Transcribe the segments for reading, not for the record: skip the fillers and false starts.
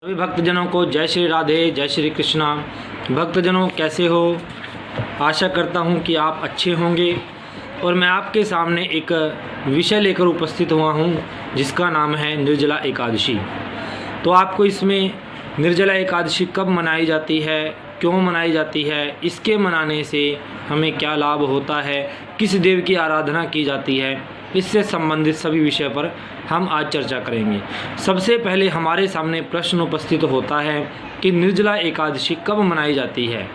सभी भक्तजनों को जय श्री राधे, जय श्री कृष्णा। भक्तजनों कैसे हो? आशा करता हूँ कि आप अच्छे होंगे। और मैं आपके सामने एक विषय लेकर उपस्थित हुआ हूँ जिसका नाम है निर्जला एकादशी। तो आपको इसमें निर्जला एकादशी कब मनाई जाती है, क्यों मनाई जाती है, इसके मनाने से हमें क्या लाभ होता है, किस देव की आराधना की जाती है, इससे संबंधित सभी विषय पर हम आज चर्चा करेंगे। सबसे पहले हमारे सामने प्रश्न उपस्थित होता है कि निर्जला एकादशी कब मनाई जाती है।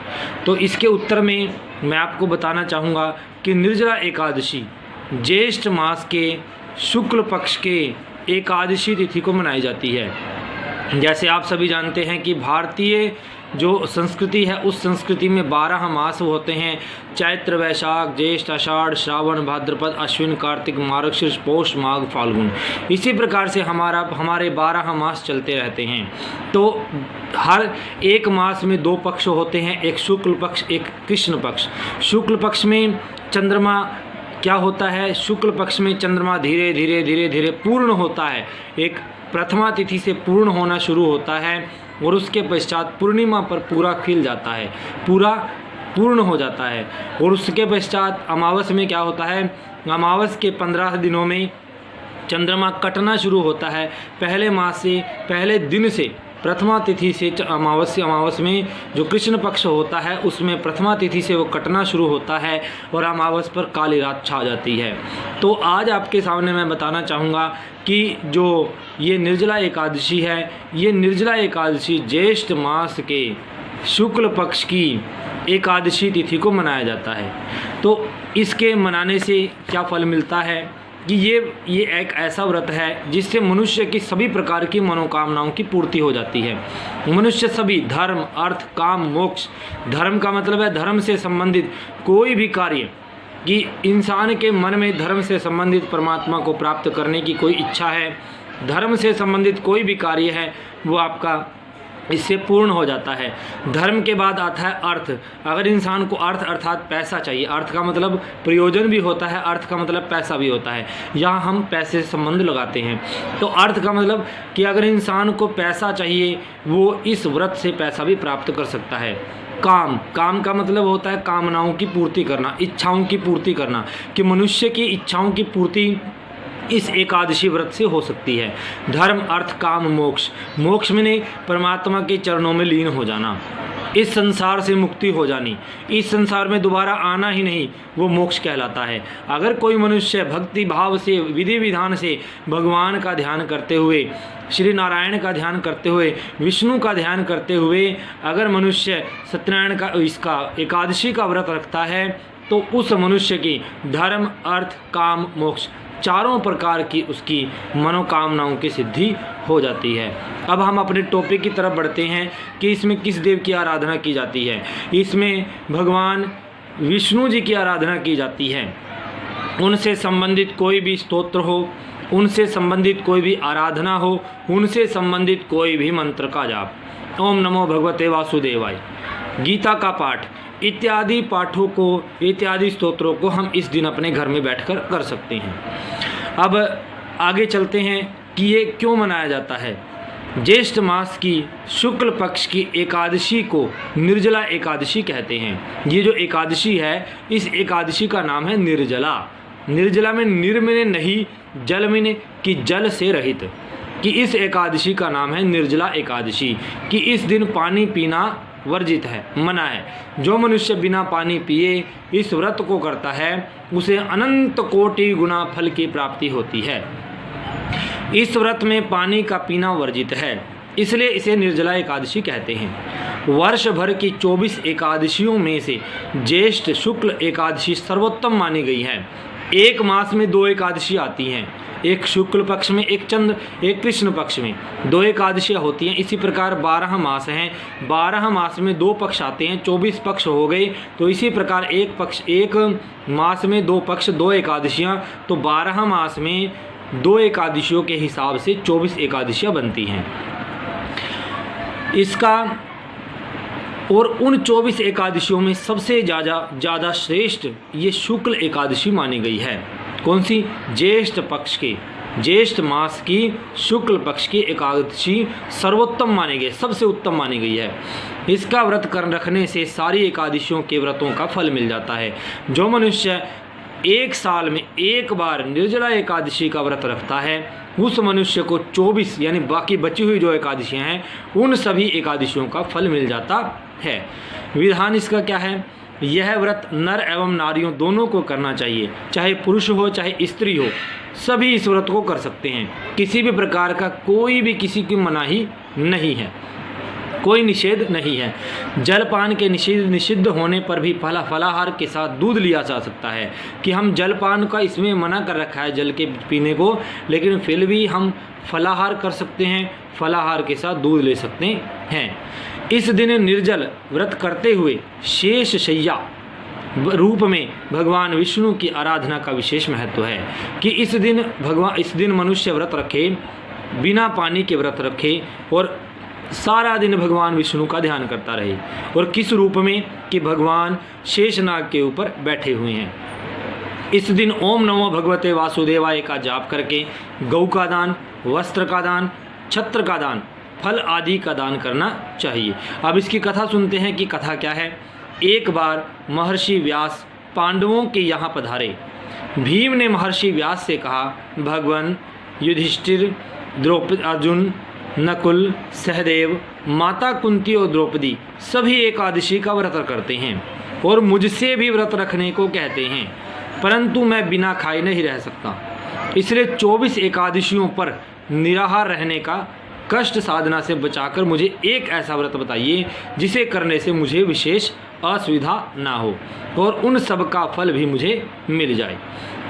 तो इसके उत्तर में मैं आपको बताना चाहूँगा कि निर्जला एकादशी ज्येष्ठ मास के शुक्ल पक्ष के एकादशी तिथि को मनाई जाती है। जैसे आप सभी जानते हैं कि भारतीय जो संस्कृति है उस संस्कृति में 12 मास होते हैं। चैत्र, वैशाख, ज्येष्ठ, आषाढ़, श्रावण, भाद्रपद, अश्विन, कार्तिक, मार्गशीर्ष, पौष, माघ, फाल्गुन। इसी प्रकार से हमारे 12 मास चलते रहते हैं। तो हर एक मास में 2 पक्ष होते हैं, एक शुक्ल पक्ष, एक कृष्ण पक्ष। शुक्ल पक्ष में चंद्रमा क्या होता है? शुक्ल पक्ष में चंद्रमा धीरे धीरे पूर्ण होता है। एक प्रथमा तिथि से पूर्ण होना शुरू होता है और उसके पश्चात पूर्णिमा पर पूरा खिल जाता है, पूरा पूर्ण हो जाता है। और उसके पश्चात अमावस में क्या होता है? अमावस के 15 दिनों में चंद्रमा कटना शुरू होता है। पहले मास से, पहले दिन से, प्रथमा तिथि से अमावस में जो कृष्ण पक्ष होता है उसमें प्रथमा तिथि से वो कटना शुरू होता है और अमावस पर काली रात छा जाती है। तो आज आपके सामने मैं बताना चाहूँगा कि जो ये निर्जला एकादशी है, ये निर्जला एकादशी ज्येष्ठ मास के शुक्ल पक्ष की एकादशी तिथि को मनाया जाता है। तो इसके मनाने से क्या फल मिलता है कि ये एक ऐसा व्रत है जिससे मनुष्य की सभी प्रकार की मनोकामनाओं की पूर्ति हो जाती है। मनुष्य सभी धर्म, अर्थ, काम, मोक्ष, धर्म का मतलब है धर्म से संबंधित कोई भी कार्य, कि इंसान के मन में धर्म से संबंधित परमात्मा को प्राप्त करने की कोई इच्छा है, धर्म से संबंधित कोई भी कार्य है वो आपका इससे पूर्ण हो जाता है। धर्म के बाद आता है अर्थ। अगर इंसान को अर्थ अर्थात पैसा चाहिए, अर्थ का मतलब प्रयोजन भी होता है, अर्थ का मतलब पैसा भी होता है। यहाँ हम पैसे से संबंध लगाते हैं। तो अर्थ का मतलब कि अगर इंसान को पैसा चाहिए वो इस व्रत से पैसा भी प्राप्त कर सकता है। काम का मतलब होता है कामनाओं की पूर्ति करना, इच्छाओं की पूर्ति करना, कि मनुष्य की इच्छाओं की पूर्ति इस एकादशी व्रत से हो सकती है। धर्म, अर्थ, काम, मोक्ष। मोक्ष में परमात्मा के चरणों में लीन हो जाना, इस संसार से मुक्ति हो जानी, इस संसार में दोबारा आना ही नहीं, वो मोक्ष कहलाता है। अगर कोई मनुष्य भक्ति भाव से, विधि विधान से भगवान का ध्यान करते हुए, श्री नारायण का ध्यान करते हुए, विष्णु का ध्यान करते हुए अगर मनुष्य सत्यनारायण का इसका एकादशी का व्रत रखता है तो उस मनुष्य की धर्म, अर्थ, काम, मोक्ष चारों प्रकार की उसकी मनोकामनाओं की सिद्धि हो जाती है। अब हम अपने टॉपिक की तरफ बढ़ते हैं कि इसमें किस देव की आराधना की जाती है। इसमें भगवान विष्णु जी की आराधना की जाती है। उनसे संबंधित कोई भी स्तोत्र हो, उनसे संबंधित कोई भी आराधना हो, उनसे संबंधित कोई भी मंत्र का जाप, ओम नमो भगवते वासुदेवाय, गीता का पाठ इत्यादि पाठों को, इत्यादि स्तोत्रों को हम इस दिन अपने घर में बैठकर कर सकते हैं। अब आगे चलते हैं कि ये क्यों मनाया जाता है। ज्येष्ठ मास की शुक्ल पक्ष की एकादशी को निर्जला एकादशी कहते हैं। ये जो एकादशी है इस एकादशी का नाम है निर्जला। निर्जला में निर में नहीं, जल में कि जल से रहित, कि इस एकादशी का नाम है निर्जला एकादशी, कि इस दिन पानी पीना वर्जित है, मना है। जो मनुष्य बिना पानी पिए इस व्रत को करता है उसे अनंत कोटि गुना फल की प्राप्ति होती है। इस व्रत में पानी का पीना वर्जित है, इसलिए इसे निर्जला एकादशी कहते हैं। वर्ष भर की 24 एकादशियों में से ज्येष्ठ शुक्ल एकादशी सर्वोत्तम मानी गई है। एक मास में 2 एकादशी आती हैं, एक शुक्ल पक्ष में, एक कृष्ण पक्ष में 2 एकादशियाँ होती हैं। इसी प्रकार 12 मास हैं, 12 मास में 2 पक्ष आते हैं, 24 पक्ष हो गए। तो इसी प्रकार एक मास में 2 पक्ष, 2 एकादशियाँ, तो 12 मास में 2 एकादशियों के हिसाब से 24 एकादशियाँ बनती हैं। इसका और उन 24 एकादशियों में सबसे ज़्यादा श्रेष्ठ ये शुक्ल एकादशी मानी गई है। कौन सी? ज्येष्ठ पक्ष के ज्येष्ठ मास की शुक्ल पक्ष की एकादशी सर्वोत्तम मानी गई, सबसे उत्तम मानी गई है। इसका व्रत कर रखने से सारी एकादशियों के व्रतों का फल मिल जाता है। जो मनुष्य एक साल में एक बार निर्जला एकादशी का व्रत रखता है उस मनुष्य को 24 यानी बाकी बची हुई जो एकादशियाँ हैं उन सभी एकादशियों का फल मिल जाता है। विधान इसका क्या है? यह व्रत नर एवं नारियों दोनों को करना चाहिए, चाहे पुरुष हो चाहे स्त्री हो, सभी इस व्रत को कर सकते हैं। किसी भी प्रकार का कोई भी किसी की मनाही नहीं है, कोई निषेध नहीं है। जलपान के निषिद्ध होने पर भी फलाहार के साथ दूध लिया जा सकता है कि हम जलपान का इसमें मना कर रखा है जल के पीने को, लेकिन फिर भी हम फलाहार कर सकते हैं, फलाहार के साथ दूध ले सकते हैं। इस दिन निर्जल व्रत करते हुए शेष शय्या रूप में भगवान विष्णु की आराधना का विशेष महत्व है कि इस दिन मनुष्य व्रत रखे, बिना पानी के व्रत रखे और सारा दिन भगवान विष्णु का ध्यान करता रहे। और किस रूप में? कि भगवान शेषनाग के ऊपर बैठे हुए हैं। इस दिन ओम नमो भगवते वासुदेवाय का जाप करके गौ का दान, वस्त्र का दान, छत्र का दान, फल आदि का दान करना चाहिए। अब इसकी कथा सुनते हैं कि कथा क्या है। एक बार महर्षि व्यास पांडवों के यहाँ पधारे। भीम ने महर्षि व्यास से कहा, भगवान युधिष्ठिर, द्रौपदी, अर्जुन, नकुल, सहदेव, माता कुंती और द्रौपदी सभी एकादशी का व्रत करते हैं और मुझसे भी व्रत रखने को कहते हैं, परंतु मैं बिना खाए नहीं रह सकता। इसलिए 24 एकादशियों पर निराहार रहने का कष्ट साधना से बचाकर मुझे एक ऐसा व्रत बताइए जिसे करने से मुझे विशेष असुविधा ना हो और उन सब का फल भी मुझे मिल जाए।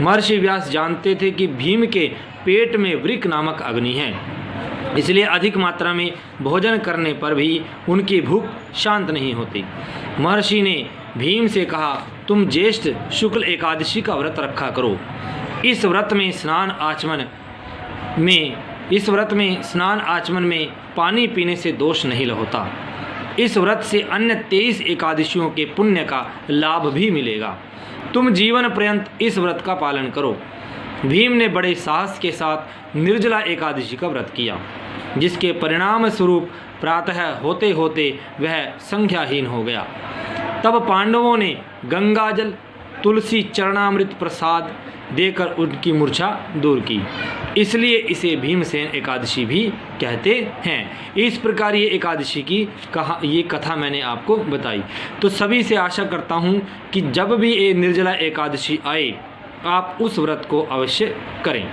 महर्षि व्यास जानते थे कि भीम के पेट में वृक नामक अग्नि है, इसलिए अधिक मात्रा में भोजन करने पर भी उनकी भूख शांत नहीं होती। महर्षि ने भीम से कहा, तुम ज्येष्ठ शुक्ल एकादशी का व्रत रखा करो। इस व्रत में स्नान आचमन में पानी पीने से दोष नहीं होता। इस व्रत से अन्य 23 एकादशियों के पुण्य का लाभ भी मिलेगा। तुम जीवन पर्यंत इस व्रत का पालन करो। भीम ने बड़े साहस के साथ निर्जला एकादशी का व्रत किया, जिसके परिणाम स्वरूप प्रातः होते होते वह संख्याहीन हो गया। तब पांडवों ने गंगाजल, तुलसी चरणामृत प्रसाद देकर उनकी मूर्छा दूर की, इसलिए इसे भीमसेन एकादशी भी कहते हैं। इस प्रकार ये एकादशी की ये कथा मैंने आपको बताई। तो सभी से आशा करता हूँ कि जब भी ये निर्जला एकादशी आए आप उस व्रत को अवश्य करें।